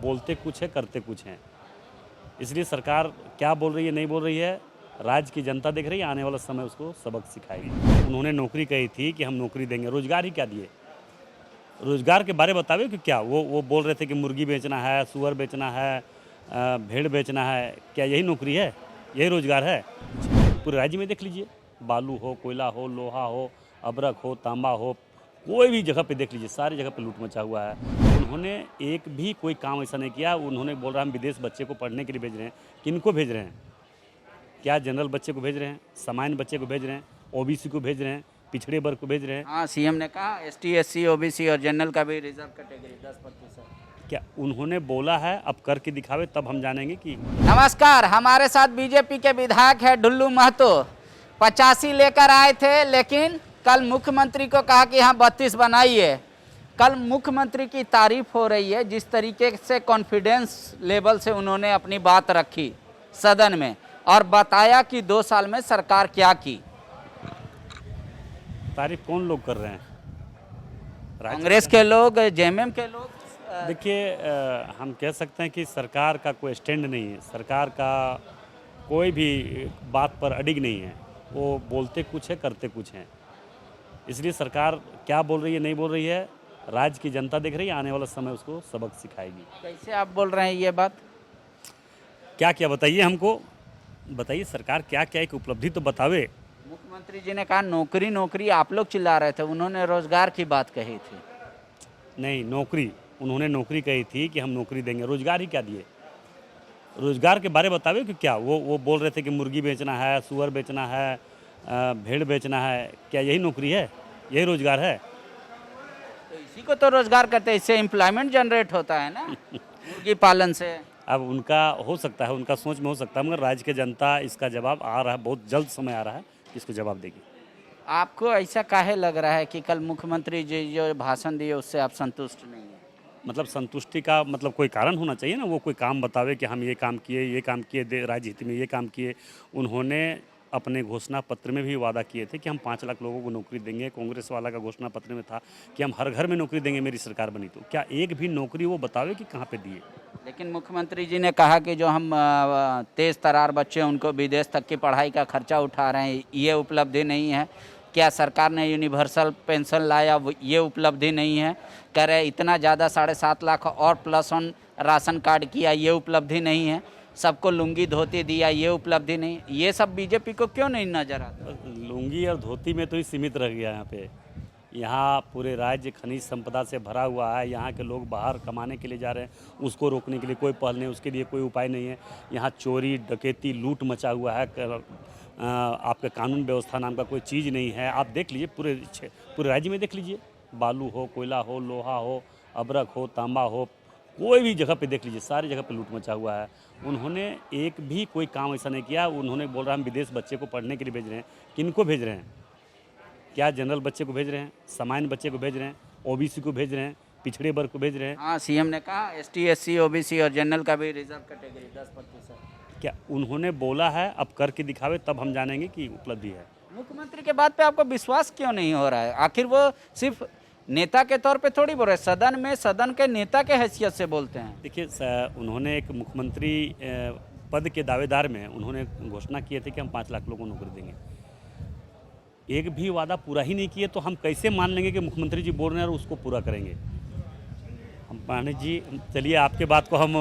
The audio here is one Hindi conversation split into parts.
बोलते कुछ है करते कुछ हैं। इसलिए सरकार क्या बोल रही है नहीं बोल रही है, राज्य की जनता देख रही है, आने वाला समय उसको सबक सिखाएगी। उन्होंने नौकरी कही थी कि हम नौकरी देंगे, रोजगार ही क्या दिए? रोजगार के बारे में बतावे कि क्या वो बोल रहे थे कि मुर्गी बेचना है, सुअर बेचना है, भेड़ बेचना है, क्या यही नौकरी है? यही रोजगार है? पूरे राज्य में देख लीजिए, बालू हो, कोयला हो, लोहा हो, अबरक हो, तांबा हो, कोई भी जगह पे देख लीजिए, सारी जगह पे लूट मचा हुआ है। उन्होंने एक भी कोई काम ऐसा नहीं किया। उन्होंने बोल रहा हम विदेश बच्चे को पढ़ने के लिए भेज रहे हैं। किनको भेज रहे हैं? क्या जनरल बच्चे को भेज रहे हैं, सामान्य बच्चे को भेज रहे हैं, ओबीसी को भेज रहे हैं, पिछड़े वर्ग को भेज रहे हैं? हाँ, सीएम ने कहा एसटी, एससी, ओबीसी और जनरल का भी रिजर्व कैटेगरी 10%। क्या उन्होंने बोला है? अब करके दिखावे तब हम जानेंगे कि। नमस्कार, हमारे साथ बीजेपी के विधायक है ढुल्लू महतो। 85 लेकर आए थे, लेकिन कल मुख्यमंत्री को कहा कि हाँ 32 बनाइए। कल मुख्यमंत्री की तारीफ हो रही है, जिस तरीके से कॉन्फिडेंस लेवल से उन्होंने अपनी बात रखी सदन में और बताया कि 2 साल में सरकार क्या की। तारीफ कौन लोग कर रहे हैं? कांग्रेस के लोग, जेएमएम के लोग। देखिए, हम कह सकते हैं कि सरकार का कोई स्टैंड नहीं है, सरकार का कोई भी बात पर अडिग नहीं है। वो बोलते कुछ है करते कुछ हैं। इसलिए सरकार क्या बोल रही है नहीं बोल रही है, राज्य की जनता देख रही है, आने वाला समय उसको सबक सिखाएगी। कैसे आप बोल रहे हैं ये बात? क्या क्या बताइए, हमको बताइए, सरकार क्या क्या एक उपलब्धि तो बतावे। मुख्यमंत्री जी ने कहा नौकरी नौकरी, आप लोग चिल्ला रहे थे, उन्होंने रोजगार की बात कही थी। नहीं, नौकरी, उन्होंने नौकरी कही थी कि हम नौकरी देंगे, रोजगार ही क्या दिए? रोजगार के बारे में बतावे कि क्या वो बोल रहे थे कि मुर्गी बेचना है, सुअर बेचना है, भेड़ बेचना है, क्या यही नौकरी है? यही रोजगार है? तो इसी को तो रोजगार कहते हैं, इससे एम्प्लॉयमेंट जनरेट होता है ना मुर्गी पालन से। अब उनका हो सकता है, उनका सोच में हो सकता है, मगर राज्य की जनता इसका जवाब आ रहा है, बहुत जल्द समय आ रहा है, इसको जवाब देगी। आपको ऐसा काहे लग रहा है कि कल मुख्यमंत्री जी जो भाषण दिए उससे आप संतुष्ट नहीं हैं? मतलब संतुष्टि का मतलब कोई कारण होना चाहिए ना, वो कोई काम बतावे कि हम ये काम किए, राज्य हित में ये काम किए। उन्होंने अपने घोषणा पत्र में भी वादा किए थे कि हम 5 लाख लोगों को नौकरी देंगे। कांग्रेस वाला का घोषणा पत्र में था कि हम हर घर में नौकरी देंगे मेरी सरकार बनी तो। क्या एक भी नौकरी वो बतावे कि कहाँ पे दिए? लेकिन मुख्यमंत्री जी ने कहा कि जो हम तेज तरार बच्चे हैं उनको विदेश तक की पढ़ाई का खर्चा उठा रहे हैं, ये उपलब्धि नहीं है। क्या सरकार ने यूनिवर्सल पेंशन लाया, ये उपलब्धि नहीं है। कह रहे इतना ज़्यादा 7.5 लाख और प्लस ऑन राशन कार्ड किया, ये उपलब्धि नहीं है। सबको लुंगी धोती दिया, ये उपलब्धि नहीं। ये सब बीजेपी को क्यों नहीं नजर आता? लुंगी और धोती में तो ही सीमित रह गया यहाँ पे। यहाँ पूरे राज्य खनिज संपदा से भरा हुआ है। यहाँ के लोग बाहर कमाने के लिए जा रहे हैं, उसको रोकने के लिए कोई पहल नहीं, उसके लिए कोई उपाय नहीं है। यहाँ चोरी डकैती लूट मचा हुआ है। आपका कानून व्यवस्था नाम का कोई चीज़ नहीं है। आप देख लीजिए, पूरे राज्य में देख लीजिए, बालू हो, कोयला हो, लोहा हो, अबरक हो, तांबा हो, कोई भी जगह पे देख लीजिए, सारी जगह पे लूट मचा हुआ है। उन्होंने एक भी कोई काम ऐसा नहीं किया। उन्होंने बोल रहा हम विदेश बच्चे को पढ़ने के लिए भेज रहे हैं। किनको भेज रहे हैं? क्या जनरल बच्चे को भेज रहे हैं, सामान्य बच्चे को भेज रहे हैं, ओबीसी को भेज रहे हैं, पिछड़े वर्ग को भेज रहे हैं? हाँ, सीएम ने कहा एसटी, एससी, ओबीसी और जनरल का भी रिजर्व कैटेगरी 10%। क्या उन्होंने बोला है? अब करके दिखावे तब हम जानेंगे कि उपलब्धि है। मुख्यमंत्री के बात पे आपको विश्वास क्यों नहीं हो रहा है? आखिर वो सिर्फ नेता के तौर पे थोड़ी बोल रहे, सदन में सदन के नेता के हैसियत से बोलते हैं। देखिए, उन्होंने एक मुख्यमंत्री पद के दावेदार में उन्होंने घोषणा किए थे कि हम 5 लाख लोगों को नौकरी देंगे। एक भी वादा पूरा ही नहीं किए तो हम कैसे मान लेंगे कि मुख्यमंत्री जी बोल रहे हैं और उसको पूरा करेंगे? हम पांडे जी, चलिए आपके बात को हम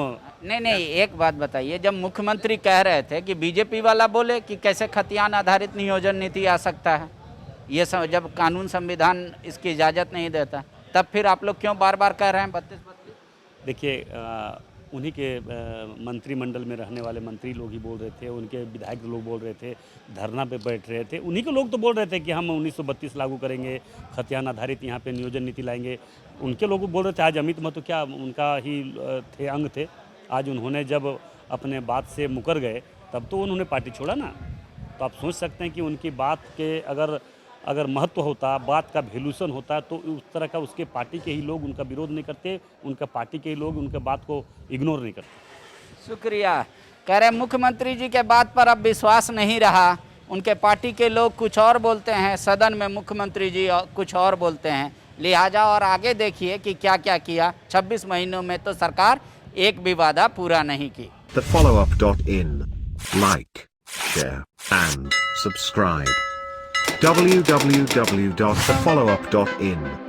नहीं, एक बात बताइए, जब मुख्यमंत्री कह रहे थे कि बीजेपी वाला बोले कि कैसे खतियान आधारित नियोजन नीति आ सकता है, ये सब जब कानून संविधान इसकी इजाज़त नहीं देता, तब फिर आप लोग क्यों बार बार कह रहे हैं 32? देखिए, उन्हीं के मंत्रिमंडल में रहने वाले मंत्री लोग ही बोल रहे थे, उनके विधायक लोग बोल रहे थे, धरना पे बैठ रहे थे। उन्हीं के लोग तो बोल रहे थे कि हम 1932 लागू करेंगे, खतियान आधारित यहाँ पे नियोजन नीति लाएंगे। उनके लोग बोल रहे थे। आज अमित महतो क्या उनका ही थे, अंग थे। आज उन्होंने जब अपने बात से मुकर गए तब तो उन्होंने पार्टी छोड़ा ना। तो आप सोच सकते हैं कि उनकी बात के अगर महत्व होता, बात का वैल्यूशन होता, तो उस तरह का उसके पार्टी के ही लोग उनका विरोध नहीं करते, उनका पार्टी के ही लोग उनके बात को इग्नोर नहीं करते। शुक्रिया। कह रहे मुख्यमंत्री जी के बात पर अब विश्वास नहीं रहा, उनके पार्टी के लोग कुछ और बोलते हैं, सदन में मुख्यमंत्री जी कुछ और बोलते हैं। लिहाजा और आगे देखिए कि क्या क्या किया। 26 महीनों में तो सरकार एक भी वादा पूरा नहीं की। thefollowup.in. Like, share, and subscribe. www.thefollowup.in